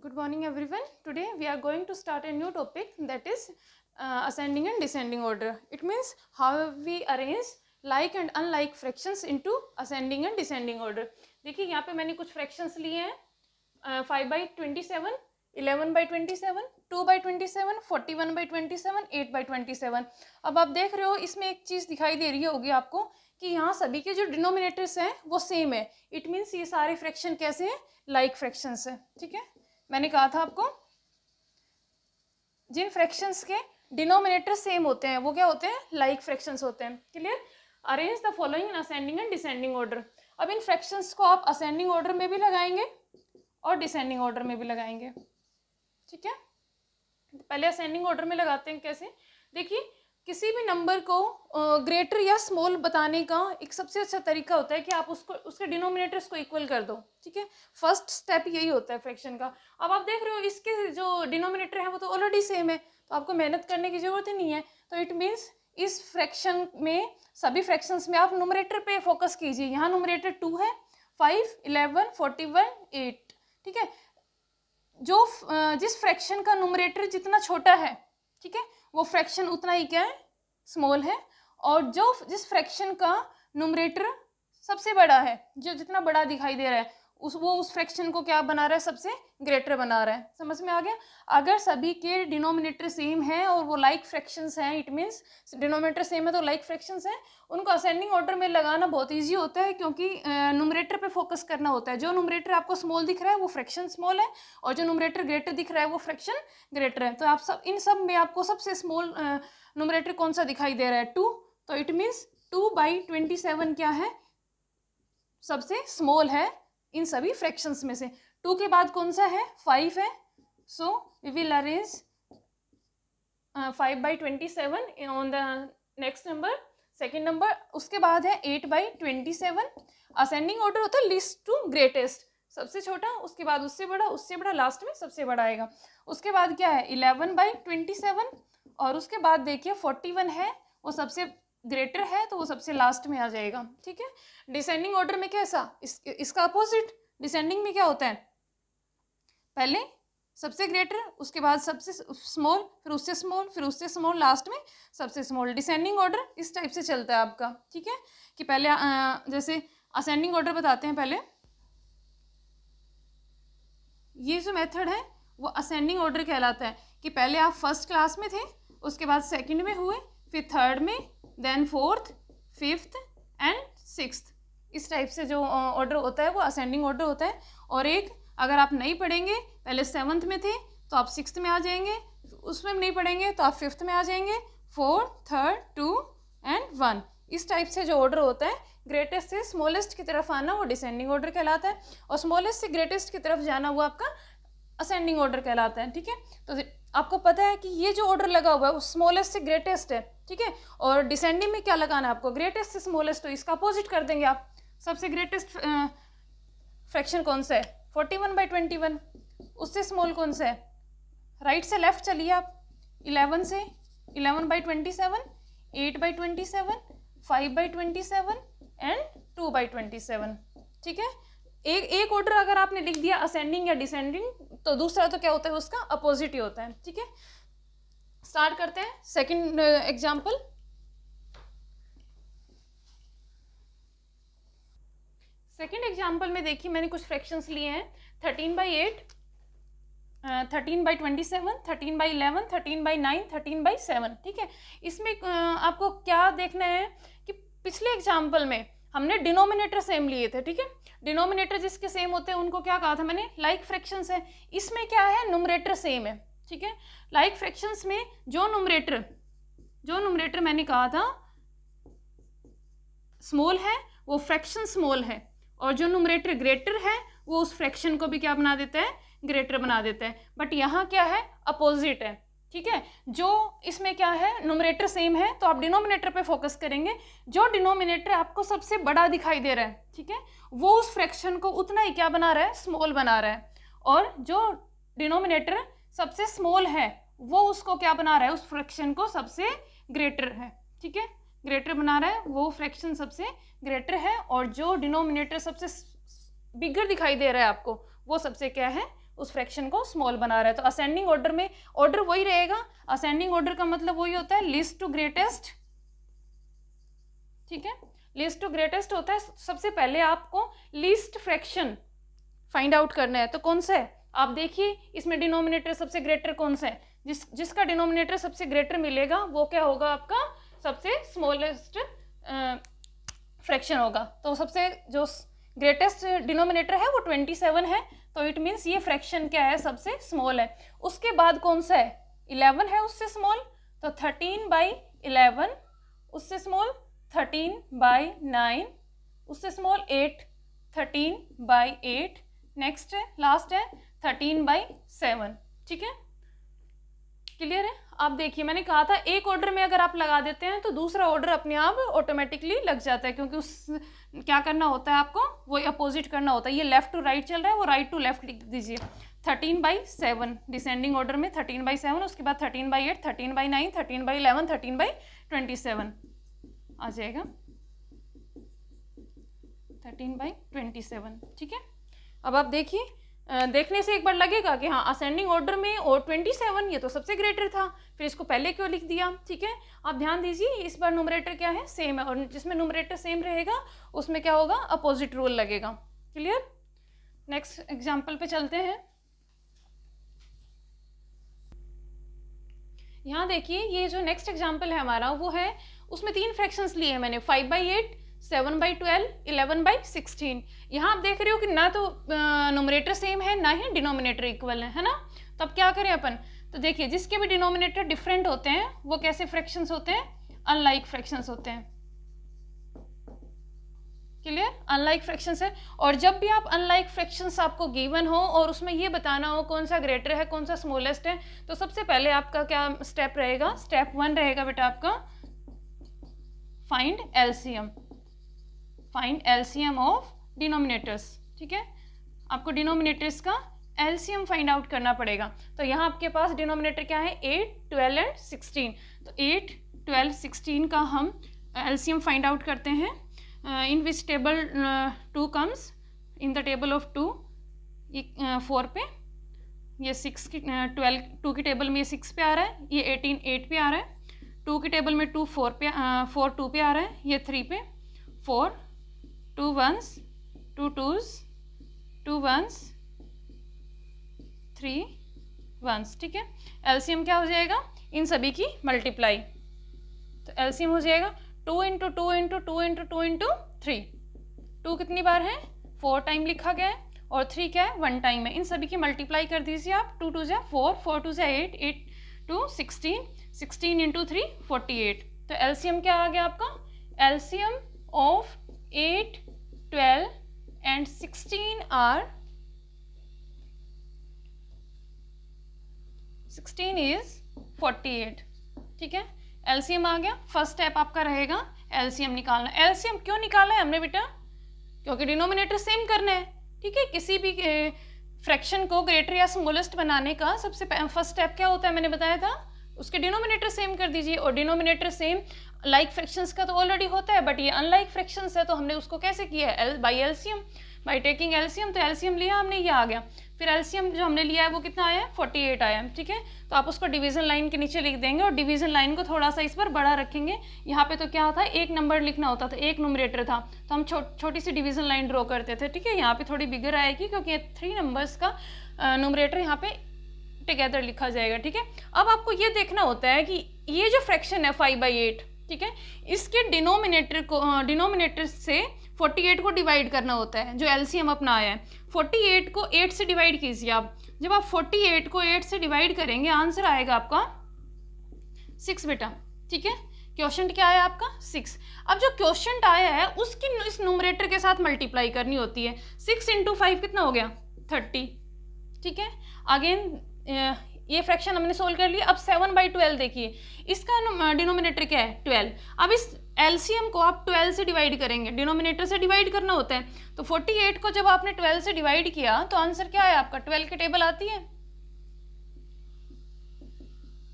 Good morning everyone. Today we are going to start a new topic, that is ascending and descending order. It means how we arrange like and unlike fractions into ascending and descending order. देखिए यहाँ पे मैंने कुछ fractions लिए हैं 5/27, 11/27, 2/27, 41/27, 8/27. अब आप देख रहे हो इसमें एक चीज़ दिखाई दे रही होगी आपको कि यहाँ सभी के जो डिनोमिनेटर्स हैं वो सेम है. इट मीन्स ये सारे फ्रैक्शन कैसे हैं, लाइक फ्रैक्शंस है. ठीक है, मैंने कहा था आपको जिन फ्रैक्शंस के डिनोमिनेटर सेम होते हैं वो क्या होते हैं, लाइक फ्रैक्शंस होते हैं. Clear. Arrange the following in ascending and descending order. अब इन फ्रैक्शंस को आप असेंडिंग ऑर्डर में भी लगाएंगे और डिसेंडिंग ऑर्डर में भी लगाएंगे. ठीक है, पहले असेंडिंग ऑर्डर में लगाते हैं. कैसे, देखिए किसी भी नंबर को ग्रेटर या स्मॉल बताने का एक सबसे अच्छा तरीका होता है कि आप उसको उसके डिनोमिनेटर्स को इक्वल कर दो. ठीक है, फर्स्ट स्टेप यही होता है फ्रैक्शन का. अब आप देख रहे हो इसके जो डिनोमिनेटर है वो तो ऑलरेडी सेम है, तो आपको मेहनत करने की जरूरत ही नहीं है. तो इट मीन्स इस फ्रैक्शन में सभी फ्रैक्शंस में आप नुमरेटर पे फोकस कीजिए. यहाँ नुमरेटर 2 है, 5, 11, 41, 8. ठीक है, जो जिस फ्रैक्शन का नुमरेटर जितना छोटा है, ठीक है, वो फ्रैक्शन उतना ही क्या है, स्मॉल है. और जो जिस फ्रैक्शन का नुमरेटर सबसे बड़ा है, जो जितना बड़ा दिखाई दे रहा है, उस फ्रैक्शन को क्या बना रहा है, सबसे ग्रेटर बना रहा है. समझ में आ गया. अगर सभी के डिनोमिनेटर सेम है और वो लाइक फ्रैक्शंस हैं, इट मीन्स डिनोमिनेटर सेम है तो लाइक फ्रैक्शंस हैं, उनको असेंडिंग ऑर्डर में लगाना बहुत ईजी होता है क्योंकि नुमरेटर पे फोकस करना होता है. जो नुमरेटर आपको स्मॉल दिख रहा है वो फ्रैक्शन स्मॉल है और जो नुमरेटर ग्रेटर दिख रहा है वो फ्रैक्शन ग्रेटर है. तो आप सब इन सब में आपको सबसे स्मॉल नुमरेटर कौन सा दिखाई दे रहा है, 2. तो इट मीन्स 2/27 क्या है, सबसे स्मॉल है इन सभी फ्रैक्शंस में से. 2 के बाद कौन सा है, 5 है. So we will arrange 5/27 on the next number, second number. उसके बाद है 8/27. असेंडिंग ऑर्डर होता है लीस्ट टू ग्रेटेस्ट, सबसे छोटा, उसके बाद उससे बड़ा, लास्ट में सबसे बड़ा आएगा. उसके बाद क्या है 11/27 और उसके बाद देखिए 41 है, वो सबसे ग्रेटर है तो वो सबसे लास्ट में आ जाएगा. ठीक है, डिसेंडिंग ऑर्डर में कैसा, इसका अपोजिट. डिसेंडिंग में क्या होता है, पहले सबसे ग्रेटर, उसके बाद सबसे स्मॉल, फिर उससे स्मॉल, फिर उससे स्मॉल, लास्ट में सबसे स्मॉल. डिसेंडिंग ऑर्डर इस टाइप से चलता है आपका. ठीक है, कि पहले जैसे असेंडिंग ऑर्डर बताते हैं. पहले ये जो मेथड है वो असेंडिंग ऑर्डर कहलाता है कि पहले आप फर्स्ट क्लास में थे, उसके बाद सेकंड में हुए, फिर थर्ड में, then fourth, fifth and sixth. इस टाइप से जो ऑर्डर होता है वो असेंडिंग ऑर्डर होता है. और एक अगर आप नहीं पढ़ेंगे, पहले सेवन्थ में थे तो आप सिक्स्थ में आ जाएंगे, उसमें नहीं पढ़ेंगे तो आप फिफ्थ में आ जाएंगे, 4, 3, 2 एंड 1. इस टाइप से जो ऑर्डर होता है, ग्रेटेस्ट से स्मॉलेस्ट की तरफ आना वो डिसेंडिंग ऑर्डर कहलाता है और स्मॉलेस्ट से ग्रेटेस्ट की तरफ जाना वो आपका असेंडिंग ऑर्डर कहलाता है. ठीक है, तो आपको पता है कि ये जो ऑर्डर लगा हुआ है वो स्मॉलेस्ट से ग्रेटेस्ट है. ठीक है, और डिसेंडिंग में क्या लगाना है आपको, ग्रेटेस्ट से स्मॉलेस्ट, तो इसका अपोजिट कर देंगे आप. सबसे ग्रेटेस्ट फ्रैक्शन कौन सा है, 41/21. उससे स्मॉल कौन सा है, राइट से लेफ्ट चलिए आप, 11 से, 11/27, 8/27, 5/27 एंड 2/27. ठीक है, एक ऑर्डर अगर आपने लिख दिया असेंडिंग या डिसेंडिंग तो दूसरा तो क्या होता है, उसका अपोजिट ही होता है. ठीक है, स्टार्ट करते हैं सेकंड एग्जांपल. सेकंड एग्जांपल में देखिए मैंने कुछ फ्रैक्शंस लिए हैं. 13/8, 13/27, 13/11, 13/9, 13/7. ठीक है, इसमें आपको क्या देखना है कि पिछले एग्जाम्पल में हमने डिनोमिनेटर सेम लिए थे. ठीक है, डिनोमिनेटर जिसके सेम होते हैं उनको क्या कहा था मैंने, लाइक फ्रैक्शंस है. इसमें क्या है, नुमरेटर सेम है. ठीक है, लाइक फ्रैक्शंस में जो नुमरेटर मैंने कहा था स्मॉल है वो फ्रैक्शन स्मॉल है, और जो नुमरेटर ग्रेटर है वो उस फ्रैक्शन को भी क्या बना देता है, ग्रेटर बना देता है. बट यहाँ क्या है, अपोजिट है. ठीक है, जो इसमें क्या है, नुमरेटर सेम है तो आप डिनोमिनेटर पे फोकस करेंगे. जो डिनोमिनेटर आपको सबसे बड़ा दिखाई दे रहा है, ठीक है, वो उस फ्रैक्शन को उतना ही क्या बना रहा है, स्मॉल बना रहा है. और जो डिनोमिनेटर सबसे स्मॉल है वो उसको क्या बना रहा है, उस फ्रैक्शन को सबसे ग्रेटर है. ठीक है, ग्रेटर बना रहा है, वो फ्रैक्शन सबसे ग्रेटर है. और जो डिनोमिनेटर सबसे बिगर दिखाई दे रहा है आपको, वो सबसे क्या है, उस फ्रैक्शन को स्मॉल बना रहा है। तो असेंडिंग ऑर्डर में ऑर्डर वही रहेगा, असेंडिंग ऑर्डर का मतलब वही होता है लीस्ट टू ग्रेटेस्ट, ठीक है, लीस्ट टू ग्रेटेस्ट होता है। सबसे पहले आपको लीस्ट फ्रैक्शन फाइंड आउट करना है, तो कौन सा है आप देखिए, इसमें डिनोमिनेटर सबसे ग्रेटर कौन सा है, जिसका डिनोमिनेटर सबसे ग्रेटर मिलेगा वो क्या होगा आपका सबसे स्मॉलेस्ट फ्रैक्शन होगा। तो सबसे जो ग्रेटेस्ट डिनोमिनेटर है वो 27 है, तो इट मीन्स ये फ्रैक्शन क्या है सबसे स्मॉल है। उसके बाद कौन सा है 11 है उससे स्मॉल, तो 13/11 उससे स्मॉल, 13/9 उससे स्मॉल, 8 13/8, नेक्स्ट है लास्ट है 13/7, ठीक है, क्लियर है। आप देखिए मैंने कहा था एक ऑर्डर में अगर आप लगा देते हैं तो दूसरा ऑर्डर अपने आप ऑटोमेटिकली लग जाता है, क्योंकि उस क्या करना होता है आपको वो अपोजिट करना होता है। ये लेफ्ट टू राइट चल रहा है, वो राइट टू लेफ्ट लिख दीजिए। 13/7 डिसेंडिंग ऑर्डर में 13/7, उसके बाद 13/8, 13/9, 13/11, 13/27 आ जाएगा 13/27, ठीक है। अब आप देखिए देखने से एक बार लगेगा कि हाँ असेंडिंग ऑर्डर में और 27 ये तो सबसे ग्रेटर था, फिर इसको पहले क्यों लिख दिया, ठीक है। आप ध्यान दीजिए इस बार न्यूमरेटर क्या है सेम है, और जिसमें न्यूमरेटर सेम रहेगा उसमें क्या होगा अपोजिट रूल लगेगा, क्लियर। नेक्स्ट एग्जाम्पल पे चलते हैं। यहाँ देखिए ये जो नेक्स्ट एग्जाम्पल है हमारा वो है, उसमें 3 फ्रैक्शंस लिए हैं मैंने, 5/8, 7/12, 11/16। यहाँ आप देख रहे हो कि ना तो न्यूमरेटर सेम है ना ही डिनोमिनेटर इक्वल है ना। तो अब क्या करें अपन, तो देखिए जिसके भी डिनोमिनेटर डिफरेंट होते हैं वो कैसे फ्रैक्शंस होते हैं, अनलाइक फ्रैक्शंस होते हैं, क्लियर, अनलाइक फ्रैक्शंस है। और जब भी आप अनलाइक फ्रैक्शंस आपको गिवन हो और उसमें ये बताना हो कौन सा ग्रेटर है कौन सा स्मॉलेस्ट है, तो सबसे पहले आपका क्या स्टेप रहेगा, स्टेप 1 रहेगा बेटा आपका find LCM, find LCM of denominators, ठीक है। आपको डिनोमिनेटर्स का एलसीएम फाइंड आउट करना पड़ेगा। तो यहाँ आपके पास डिनोमिनेटर क्या है 8, 12 एंड 16, तो 8, 12, 16 का हम एलसीएम फाइंड आउट करते हैं। In which table 2 comes, in the table of 2 4 पे, ये 6 की 12 2 की टेबल में ये 6 पे आ रहा है, ये 18 8 पे आ रहा है, 2 की टेबल में 2 4 पे 4 2 पे आ रहा है, ये 3 पे 4, 2 1s, 2 2s, 2 1s, 3 1s, ठीक है। एलसीएम क्या हो जाएगा इन सभी की मल्टीप्लाई, तो एलसीएम हो जाएगा 2 × 2 × 2 × 2 × 3, 2 कितनी बार है 4 टाइम लिखा गया है, और 3 क्या है 1 टाइम है। इन सभी की मल्टीप्लाई कर दीजिए आप, 2 2 जा 4, 4 2 जा 8, 8 2 16, 16 × 3 48। तो एलसीएम क्या आ गया आपका, LCM of 8, 12 and 16 are 16 is 48, ठीक है। एलसीएम आ गया। फर्स्ट स्टेप आपका रहेगा एलसीएम निकालना। एलसीएम क्यों निकाला है हमने बेटा, क्योंकि डिनोमिनेटर सेम करना है, ठीक है। किसी भी फ्रैक्शन को ग्रेटर या स्मॉलेस्ट बनाने का सबसे फर्स्ट स्टेप क्या होता है मैंने बताया था, उसके डिनोमिनेटर सेम कर दीजिए। और डिनोमिनेटर सेम लाइक फ्रैक्शंस का तो ऑलरेडी होता है, बट ये अनलाइक फ्रैक्शंस है, तो हमने उसको कैसे किया है by LCM, by taking LCM. तो एलसीएम लिया हमने, ये आ गया। फिर एलसीएम जो हमने लिया है वो कितना आया है 48 आया है, ठीक है। तो आप उसको डिवीजन लाइन के नीचे लिख देंगे, और डिवीजन लाइन को थोड़ा सा इस पर बड़ा रखेंगे। यहाँ पे तो क्या होता है एक नंबर लिखना होता था, एक न्यूमरेटर था, तो हम छोटी सी डिवीजन लाइन ड्रॉ करते थे, ठीक है। यहाँ पे थोड़ी बिगर आएगी क्योंकि 3 नंबर्स का न्यूमरेटर यहाँ पे टुगेदर लिखा जाएगा, ठीक है। अब आपको ये देखना होता है कि ये जो फ्रैक्शन है 5/8, ठीक है, इसके डिनोमिनेटर से 48 को डिवाइड करना होता है, जो एलसीएम अपना आया है। 48 को 8 से डिवाइड कीजिए आप। जब आप 48 को 8 से डिवाइड करेंगे आंसर आएगा आपका 6 बेटा, ठीक है। क्वेश्चन क्या है आपका 6। अब जो क्वेश्चन आया है उसकी इस न्यूमरेटर के साथ मल्टीप्लाई करनी होती है। 6 × 5 कितना हो गया 30, ठीक है। अगेन ये फ्रैक्शन हमने सोल्व कर लिया। अब 7/12 देखिए, इसका डिनोमिनेटर क्या है 12। अब इस एलसीएम को आप 12 से डिवाइड करेंगे, डिनोमिनेटर से डिवाइड करना होता है। तो 48 को जब आपने 12 से डिवाइड किया तो आंसर क्या है आपका, 12 की टेबल आती है,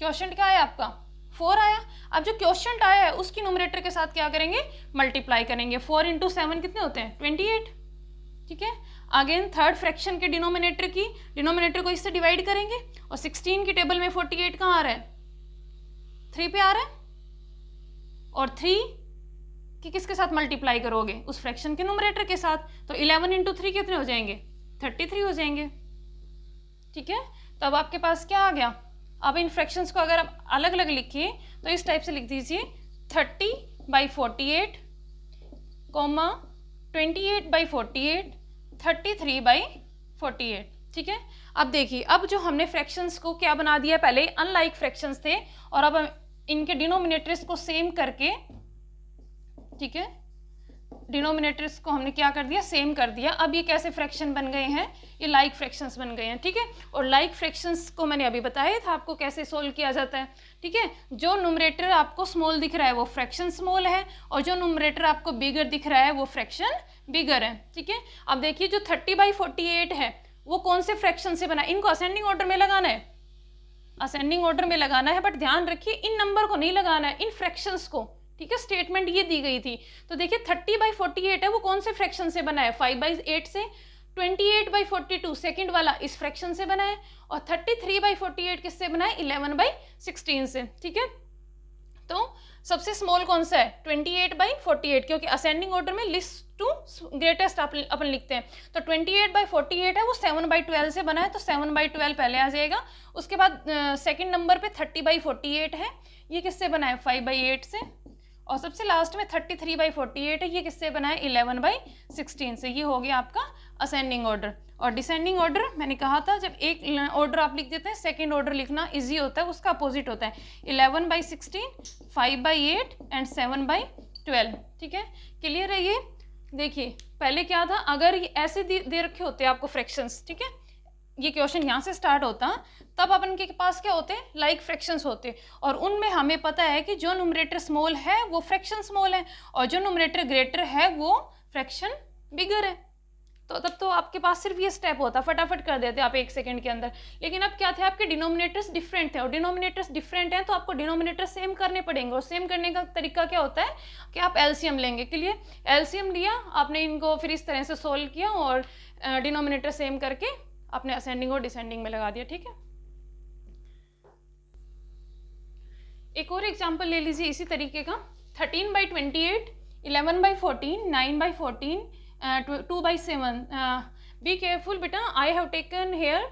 क्वेश्चन क्या है आपका 4 आया। अब जो क्वेश्चन आया है उसकी न्यूमरेटर के साथ क्या करेंगे मल्टीप्लाई करेंगे। 4 × 7 कितने होते हैं 28, ठीक है। अगेन थर्ड फ्रैक्शन के डिनोमिनेटर को इससे डिवाइड करेंगे, और 16 की टेबल में 48 कहाँ आ रहा है, 3 पे आ रहा है, और 3 कि किसके साथ मल्टीप्लाई करोगे, उस फ्रैक्शन के न्यूमरेटर के साथ, तो 11 इंटू 3 कितने हो जाएंगे, 33 हो जाएंगे। ठीक है, तो अब आपके पास क्या आ गया, अब इन फ्रैक्शंस को अगर आप अलग अलग लिखिए तो इस टाइप से लिख दीजिए 30/48, 28/48, 33/48। ठीक है, अब देखिए, अब जो हमने फ्रैक्शंस को क्या बना दिया, पहले अनलाइक फ्रैक्शंस थे और अब इनके डिनोमिनेटर्स को सेम करके, ठीक है, डिनोमिनेटर्स को हमने क्या कर दिया, सेम कर दिया। अब ये कैसे फ्रैक्शन बन गए हैं, ये लाइक फ्रैक्शंस बन गए हैं। ठीक है, और लाइक फ्रैक्शंस को मैंने अभी बताया था आपको कैसे सोल्व किया जाता है। ठीक है, जो न्यूमरेटर आपको स्मॉल दिख रहा है वो फ्रैक्शन स्मॉल है, और जो न्यूमरेटर आपको बिगर दिख रहा है वो फ्रैक्शन बिगर है। ठीक है, अब देखिए जो 30/48 है वो कौन से फ्रैक्शन से बना है, इनको असेंडिंग ऑर्डर में लगाना है, असेंडिंग ऑर्डर में लगाना है, बट ध्यान रखिए इन नंबर को नहीं लगाना है, इन फ्रैक्शंस को। ठीक है, स्टेटमेंट ये दी गई थी, तो देखिए 30/48 है वो कौन से फ्रैक्शन से बना है, 5/8 से, 28/42 सेकंड वाला इस फ्रैक्शन से बना है, और 33/48 किससे बना है, 11/16 से। ठीक है, तो सबसे स्मॉल कौन सा है, 28/48, क्योंकि असेंडिंग ऑर्डर में लिस्ट टू ग्रेटेस्ट अपन लिखते हैं, तो 28/48 है वो 7/12 से बना है, तो 7/12 पहले आ जाएगा। उसके बाद सेकंड नंबर पे 30/48 है, ये किससे बना है, 5/8 से, और सबसे लास्ट में 33/48 है, ये किससे बना है, 11/16 से। ये हो गया आपका असेंडिंग ऑर्डर। और डिसेंडिंग ऑर्डर मैंने कहा था, जब एक ऑर्डर आप लिख देते हैं सेकंड ऑर्डर लिखना इजी होता है, उसका अपोजिट होता है, 11/16, 5/8 एंड 7/12। ठीक है, क्लियर है ये। देखिए पहले क्या था, अगर ये ऐसे दे रखे होते आपको फ्रैक्शंस, ठीक है, ये क्वेश्चन यहाँ से स्टार्ट होता, तब अपन के पास क्या होते, लाइक फ्रैक्शंस होते, और उनमें हमें पता है कि जो न्यूमरेटर स्मॉल है वो फ्रैक्शन स्मॉल है, और जो न्यूमरेटर ग्रेटर है वो फ्रैक्शन बिगर है। तो तब तो आपके पास सिर्फ ये स्टेप होता, फटाफट कर देते आप 1 सेकंड के अंदर। लेकिन अब क्या थे, आपके डिनोमिनेटर्स डिफरेंट थे, और डिनोमिनेटर्स डिफरेंट हैं तो आपको डिनोमिनेटर सेम करने पड़ेंगे, और सेम करने का तरीका क्या होता है कि आप एलसीएम लेंगे। क्लियर, एलसीएम लिया आपने, इनको फिर इस तरह से सोल्व किया और डिनोमिनेटर सेम करके आपने असेंडिंग और डिसेंडिंग में लगा दिया। ठीक है, एक और एग्जांपल ले लीजिए इसी तरीके का, 13/28, 11/14, 9/14, 2/7। बी केयरफुल बेटा, I have taken here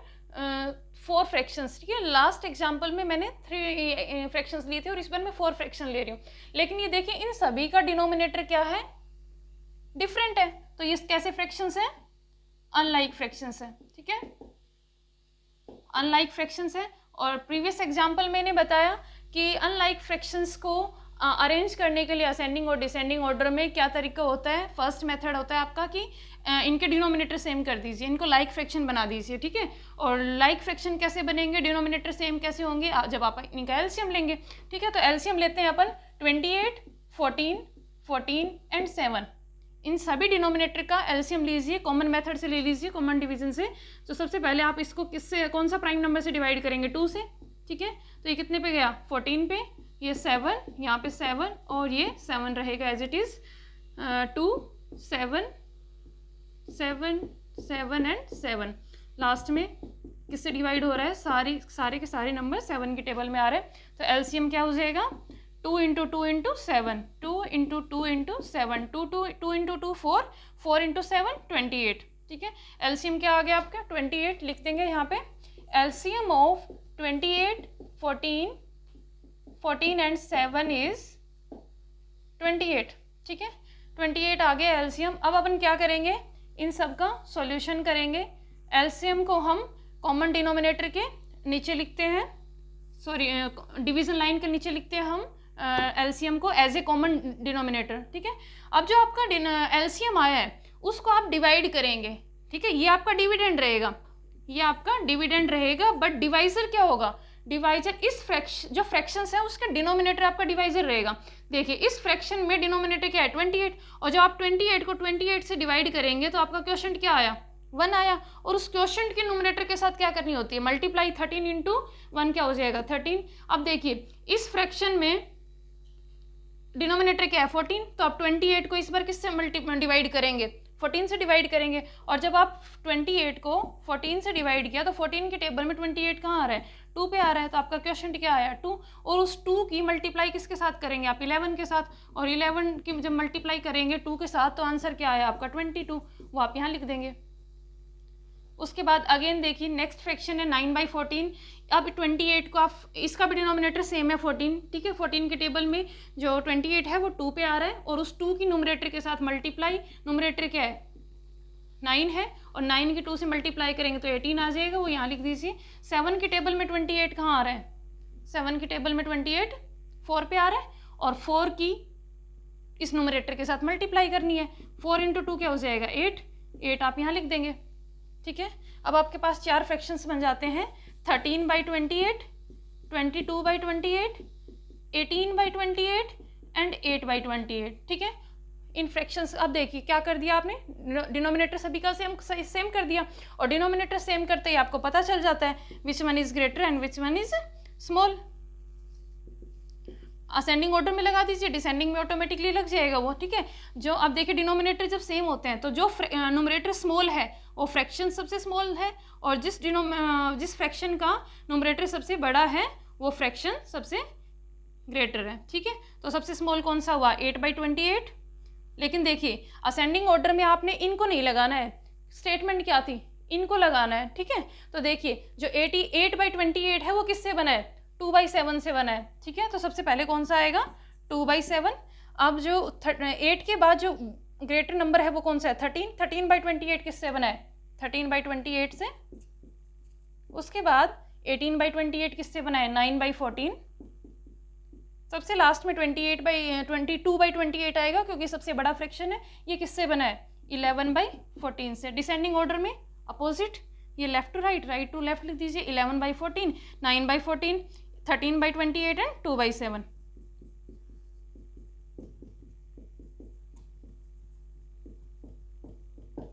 4 fractions. ठीक है, लास्ट एग्जांपल में मैंने 3 फ्रैक्शंस लिए थे और इस बार मैं 4 फ्रैक्शन ले रही हूँ, लेकिन ये देखिए इन सभी का डिनोमिनेटर क्या है, डिफरेंट है, तो ये कैसे फ्रैक्शंस है, अनलाइक फ्रैक्शंस है। ठीक है, अनलाइक फ्रैक्शंस है। और प्रीवियस एग्जांपल मैंने बताया कि अनलाइक फ्रैक्शंस को अरेंज करने के लिए असेंडिंग और डिसेंडिंग ऑर्डर में क्या तरीका होता है, फर्स्ट मेथड होता है आपका कि इनके डिनोमिनेटर सेम कर दीजिए, इनको लाइक फ्रैक्शन बना दीजिए। ठीक है, और लाइक फ्रैक्शन कैसे बनेंगे, डिनोमिनेटर सेम कैसे होंगे, जब आप इनका एलसीएम लेंगे। ठीक है, तो एलसीएम लेते हैं अपन 28, 14, 14 एंड 7, इन सभी डिनोमिनेटर का एलसीएम लीजिए, कॉमन मेथड से ले लीजिए, कॉमन डिवीजन से। तो सबसे पहले आप इसको किससे, कौन सा प्राइम नंबर से डिवाइड करेंगे, 2 से। ठीक है, तो ये कितने पे गया, 14 पे, ये 7, यहाँ पे 7 और ये 7 रहेगा as it is, 2, 7, 7, 7 and 7। Last में किससे डिवाइड हो रहा है, सारे के सारे नंबर 7 की टेबल में आ रहे हैं, तो एलसीएम क्या हो जाएगा, 2 × 2 × 7, 2 × 2 × 7, 2 × 2 4, 4 × 7 28। ठीक है, एलसीएम क्या आ गया आपका, 28 लिख देंगे यहाँ पे, एलसीएम ऑफ 28, 14, 14 एंड 7 इज 28। ठीक है, 28 आ गया एलसीएम। अब अपन क्या करेंगे, इन सब का सॉल्यूशन करेंगे। एलसीएम को हम कॉमन डिनोमिनेटर के नीचे लिखते हैं, सॉरी डिवीजन लाइन के नीचे लिखते हैं हम एलसीएम को एज ए कॉमन डिनोमिनेटर। ठीक है, अब जो आपका एलसीएम आया है उसको आप डिवाइड करेंगे। ठीक है, ये आपका डिविडेंड रहेगा, ये आपका डिविडेंड रहेगा, बट डिवाइजर क्या होगा, डिवाइजर इस जो फ्रैक्शंस है उसका डिनोमिनेटर आपका डिवाइजर रहेगा। देखिए इस फ्रैक्शन में डिनोमिनेटर क्या है, 28, और जब आप 28 को 28 से डिवाइड करेंगे तो आपका क्वोशंट क्या आया, 1 आया, और उस क्वोशंट के न्यूमरेटर के साथ क्या करनी होती है, मल्टीप्लाई, 13 × 1 क्या हो जाएगा, 13। अब देखिए इस फ्रैक्शन में डिनोमिनेटर क्या है, 14, तो आप 28 को इस बार किससे डिवाइड करेंगे, 14 से डिवाइड करेंगे, और जब आप 28 को 14 से डिवाइड किया तो 14 के टेबल में 28 कहाँ आ रहा है, 2 पे आ रहा है, तो आपका क्वेश्चन क्या आया 2, और उस 2 की मल्टीप्लाई किसके साथ करेंगे आप 11 के साथ, और 11 की जब मल्टीप्लाई करेंगे 2 के साथ तो आंसर क्या आया आपका 22, वो आप यहाँ लिख देंगे। उसके बाद अगेन देखिए नेक्स्ट फ्रैक्शन है 9/14। अब 28 को आप, इसका भी डिनोमिनेटर सेम है 14, ठीक है, 14 के टेबल में जो 28 है वो 2 पे आ रहा है, और उस 2 की न्यूमरेटर के साथ मल्टीप्लाई, न्यूमरेटर क्या है 9 है, और 9 की 2 से मल्टीप्लाई करेंगे तो 18 आ जाएगा, वो यहाँ लिख दीजिए। 7 के टेबल में 28 कहाँ आ रहा है, 7 के टेबल में 28 4 पे आ रहा है, और 4 की इस न्यूमरेटर के साथ मल्टीप्लाई करनी है, 4 इंटू 2 क्या हो जाएगा 8 आप यहाँ लिख देंगे, ठीक है। अब आपके पास 4 फ्रैक्शंस बन जाते हैं 13/28, 22/28, 18/28 एंड 8/28, ठीक है। इन फ्रैक्शंस अब देखिए क्या कर दिया आपने, डिनोमिनेटर सभी का सेम कर दिया, और डिनोमिनेटर सेम करते ही आपको पता चल जाता है which one is greater and which one is small. Ascending order में लगा दीजिए, डिसेंडिंग में ऑटोमेटिकली लग जाएगा वो, ठीक है। जो अब देखिए डिनोमिनेटर जब सेम होते हैं तो जो न्यूमरेटर स्मॉल है वो फ्रैक्शन सबसे स्मॉल है, और जिस फ्रैक्शन का न्यूमरेटर सबसे बड़ा है वो फ्रैक्शन सबसे ग्रेटर है, ठीक है। तो सबसे स्मॉल कौन सा हुआ 8/28, लेकिन देखिए असेंडिंग ऑर्डर में आपने इनको नहीं लगाना है, स्टेटमेंट क्या थी इनको लगाना है, ठीक है। तो देखिए जो 88/28 है वो किससे बना है 2/7 से बना है, ठीक है। तो सबसे पहले कौन सा आएगा 2/7। अब जो 8 के बाद जो ग्रेटर नंबर है वो कौन सा है 13/28 किससे बना है 13/28 से। उसके बाद 18/28 किससे बना है 9/14। सबसे लास्ट में 22/28 आएगा क्योंकि सबसे बड़ा फ्रैक्शन है, ये किससे बना है 11/14 से। डिसेंडिंग ऑर्डर में अपोजिट, ये left to right, right to left लिख दीजिए, 11/14, 9/14, 13/28 एंड 2/7।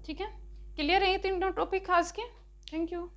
ठीक है, क्लियर है ये तीनों टॉपिक खास के। Thank you.